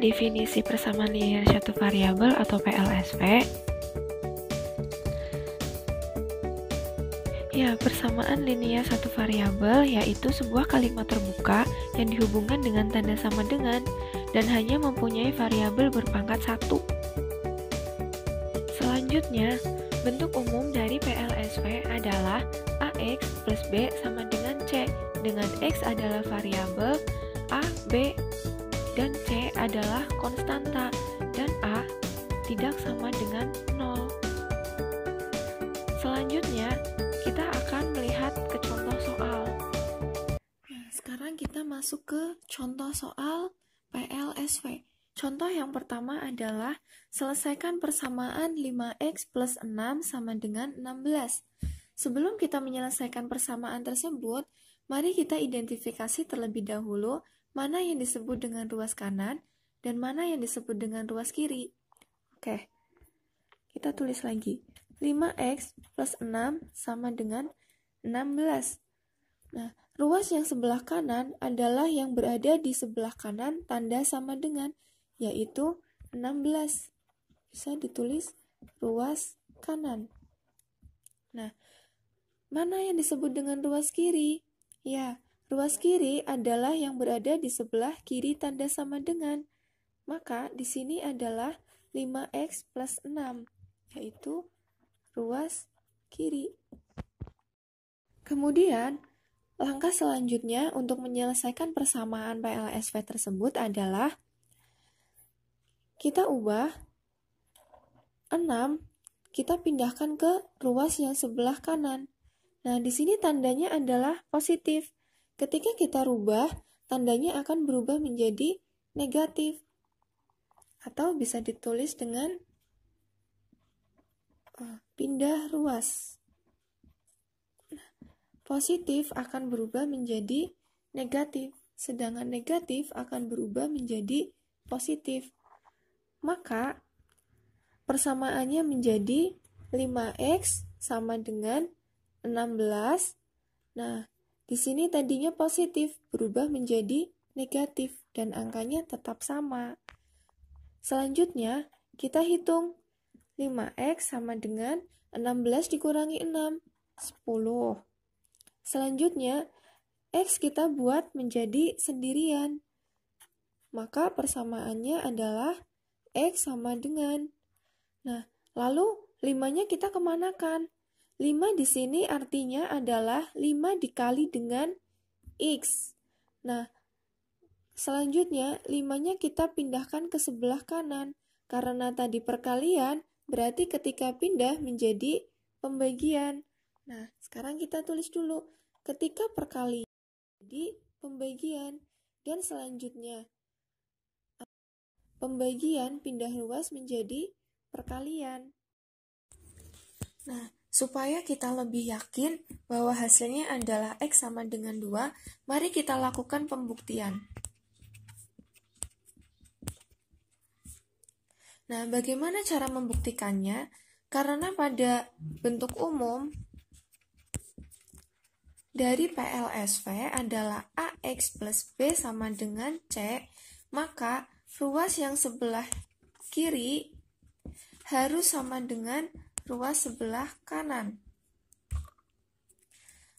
definisi persamaan linear suatu variabel atau PLSV. Ya, persamaan linear satu variabel yaitu sebuah kalimat terbuka yang dihubungkan dengan tanda sama dengan dan hanya mempunyai variabel berpangkat 1. Selanjutnya, bentuk umum dari PLSV adalah AX plus B sama dengan C, dengan X adalah variabel, A, B, dan C adalah konstanta, dan A tidak sama dengan 0. Selanjutnya, kita akan melihat ke contoh soal. Nah, sekarang kita masuk ke contoh soal PLSV. Contoh yang pertama adalah selesaikan persamaan 5x plus 6 sama dengan 16. Sebelum kita menyelesaikan persamaan tersebut, mari kita identifikasi terlebih dahulu mana yang disebut dengan ruas kanan dan mana yang disebut dengan ruas kiri. Oke, kita tulis lagi. 5x plus 6 sama dengan 16. Nah, ruas yang sebelah kanan adalah yang berada di sebelah kanan tanda sama dengan, yaitu 16. Bisa ditulis ruas kanan. Nah, mana yang disebut dengan ruas kiri? Ya, ruas kiri adalah yang berada di sebelah kiri tanda sama dengan. Maka di sini adalah 5x plus 6, yaitu ruas kiri. Kemudian, langkah selanjutnya untuk menyelesaikan persamaan PLSV tersebut adalah kita ubah 6, kita pindahkan ke ruas yang sebelah kanan. Nah, di sini tandanya adalah positif. Ketika kita rubah, tandanya akan berubah menjadi negatif. Atau bisa ditulis dengan pindah ruas. Nah, positif akan berubah menjadi negatif, sedangkan negatif akan berubah menjadi positif. Maka, persamaannya menjadi 5x sama dengan 16. Nah, di sini tadinya positif, berubah menjadi negatif, dan angkanya tetap sama. Selanjutnya, kita hitung 5x sama dengan 16 dikurangi 6, 10. Selanjutnya, x kita buat menjadi sendirian. Maka persamaannya adalah x sama dengan. Nah, lalu 5-nya kita kemanakan? 5 di sini artinya adalah 5 dikali dengan x. Nah, selanjutnya 5-nya kita pindahkan ke sebelah kanan. Karena tadi perkalian, berarti ketika pindah menjadi pembagian. Nah, sekarang kita tulis dulu. Ketika perkalian jadi pembagian. Dan selanjutnya, pembagian pindah ruas menjadi perkalian. Nah, supaya kita lebih yakin bahwa hasilnya adalah X sama dengan 2, mari kita lakukan pembuktian. Nah, bagaimana cara membuktikannya? Karena pada bentuk umum dari PLSV adalah AX plus B sama dengan C, maka ruas yang sebelah kiri harus sama dengan ruas sebelah kanan.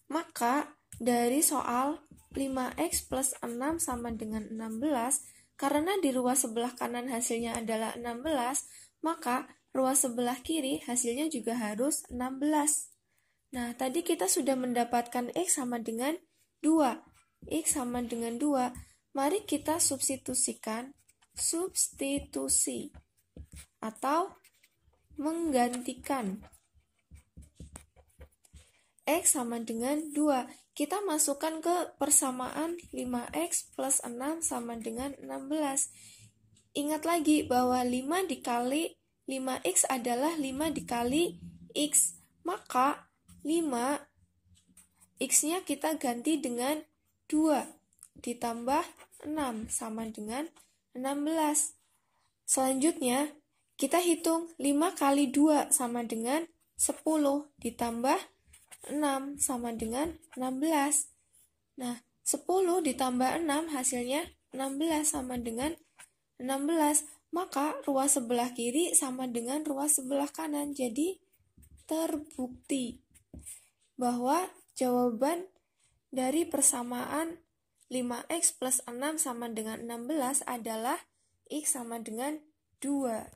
Maka dari soal 5x plus 6 sama dengan 16, karena di ruas sebelah kanan hasilnya adalah 16, maka ruas sebelah kiri hasilnya juga harus 16. Nah, tadi kita sudah mendapatkan x sama dengan 2. X sama dengan 2. Mari kita substitusikan, substitusi, atau menggantikan. X sama dengan 2. Kita masukkan ke persamaan 5x plus 6 sama dengan 16. Ingat lagi bahwa 5 dikali 5x adalah 5 dikali x. Maka 5, x-nya kita ganti dengan 2 ditambah 6 sama dengan 16. Selanjutnya, kita hitung 5 kali 2 sama dengan 10 ditambah 6 sama dengan 16. Nah, 10 ditambah 6 hasilnya 16 sama dengan 16. Maka ruas sebelah kiri sama dengan ruas sebelah kanan. Jadi terbukti bahwa jawaban dari persamaan 5x plus 6 sama dengan 16 adalah x sama dengan 2.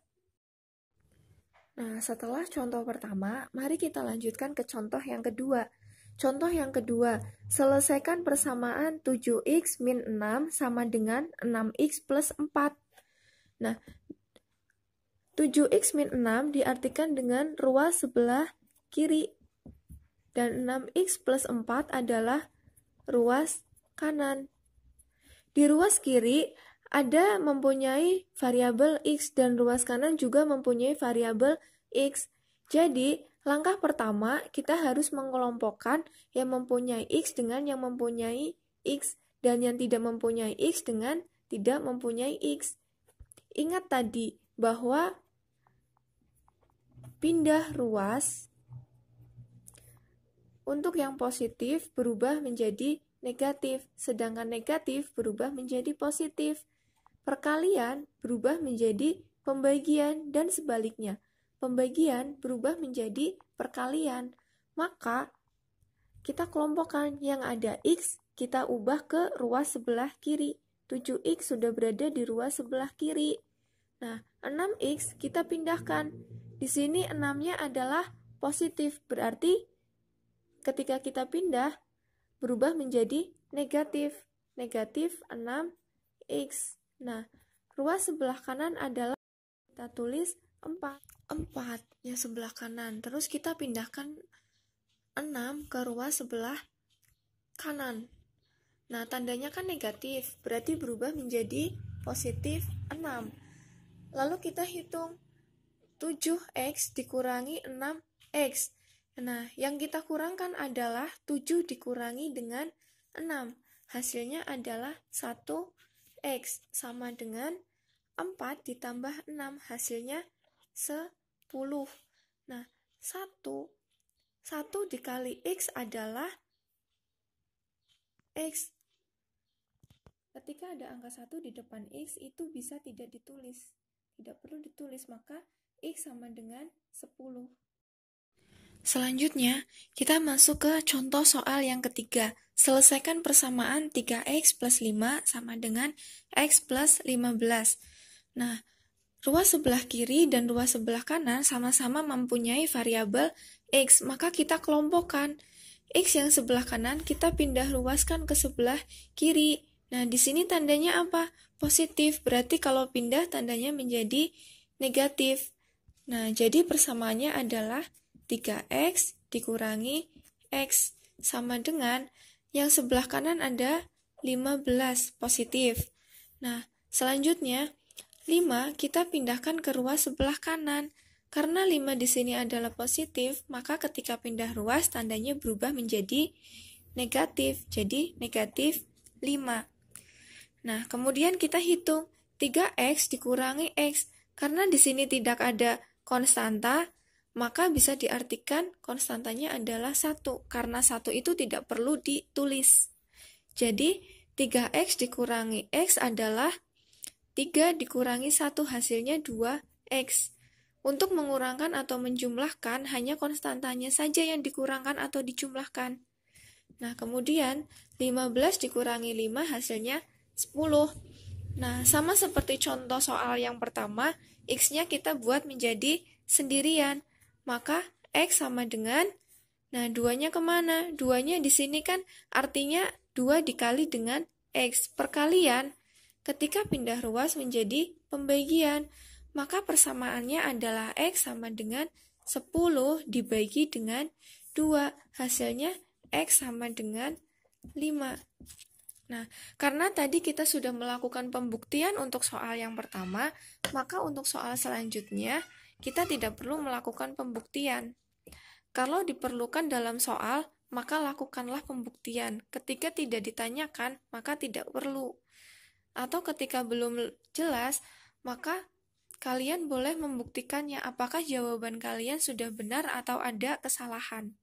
Nah, setelah contoh pertama, mari kita lanjutkan ke contoh yang kedua. Contoh yang kedua, selesaikan persamaan 7x min 6 sama dengan 6x plus 4. Nah, 7x min 6 diartikan dengan ruas sebelah kiri. Dan 6x plus 4 adalah ruas kanan. Di ruas kiri ada mempunyai variabel x dan ruas kanan juga mempunyai variabel x. Jadi, langkah pertama kita harus mengelompokkan yang mempunyai x dengan yang mempunyai x dan yang tidak mempunyai x dengan tidak mempunyai x. Ingat tadi bahwa pindah ruas untuk yang positif berubah menjadi negatif, sedangkan negatif berubah menjadi positif. Perkalian berubah menjadi pembagian dan sebaliknya. Pembagian berubah menjadi perkalian. Maka kita kelompokkan yang ada x, kita ubah ke ruas sebelah kiri. 7x sudah berada di ruas sebelah kiri. Nah, 6x kita pindahkan. Di sini 6-nya adalah positif, berarti ketika kita pindah berubah menjadi negatif. Negatif 6x. Nah, ruas sebelah kanan adalah kita tulis 4. 4 yang sebelah kanan. Terus kita pindahkan 6 ke ruas sebelah kanan. Nah, tandanya kan negatif, berarti berubah menjadi positif 6. Lalu kita hitung 7x dikurangi 6x. Nah, yang kita kurangkan adalah 7 dikurangi dengan 6. Hasilnya adalah 1x sama dengan 4 ditambah 6. Hasilnya 10. Nah, 1 dikali x adalah x. Ketika ada angka 1 di depan x, itu bisa tidak ditulis. Tidak perlu ditulis, maka x sama dengan 10. Selanjutnya, kita masuk ke contoh soal yang ketiga. Selesaikan persamaan 3x plus 5 sama dengan x plus 15. Nah, ruas sebelah kiri dan ruas sebelah kanan sama-sama mempunyai variabel x, maka kita kelompokkan. X yang sebelah kanan kita pindah ruaskan ke sebelah kiri. Nah, di sini tandanya apa? Positif, berarti kalau pindah tandanya menjadi negatif. Nah, jadi persamaannya adalah 3x dikurangi x sama dengan yang sebelah kanan ada 15 positif. Nah, selanjutnya 5 kita pindahkan ke ruas sebelah kanan. Karena 5 di sini adalah positif, maka ketika pindah ruas tandanya berubah menjadi negatif. Jadi negatif 5. Nah, kemudian kita hitung 3x dikurangi x. Karena di sini tidak ada konstanta, maka bisa diartikan konstantanya adalah 1. Karena 1 itu tidak perlu ditulis. Jadi 3x dikurangi x adalah 3 dikurangi 1, hasilnya 2x. Untuk mengurangkan atau menjumlahkan, hanya konstantanya saja yang dikurangkan atau dijumlahkan. Nah, kemudian 15 dikurangi 5 hasilnya 10. Nah, sama seperti contoh soal yang pertama, x-nya kita buat menjadi sendirian. Maka x sama dengan, nah 2-nya kemana? 2-nya di sini kan artinya 2 dikali dengan x. Perkalian, ketika pindah ruas menjadi pembagian, maka persamaannya adalah x sama dengan 10 dibagi dengan 2. Hasilnya x sama dengan 5. Nah, karena tadi kita sudah melakukan pembuktian untuk soal yang pertama, maka untuk soal selanjutnya kita tidak perlu melakukan pembuktian. Kalau diperlukan dalam soal, maka lakukanlah pembuktian. Ketika tidak ditanyakan, maka tidak perlu. Atau ketika belum jelas, maka kalian boleh membuktikannya apakah jawaban kalian sudah benar atau ada kesalahan.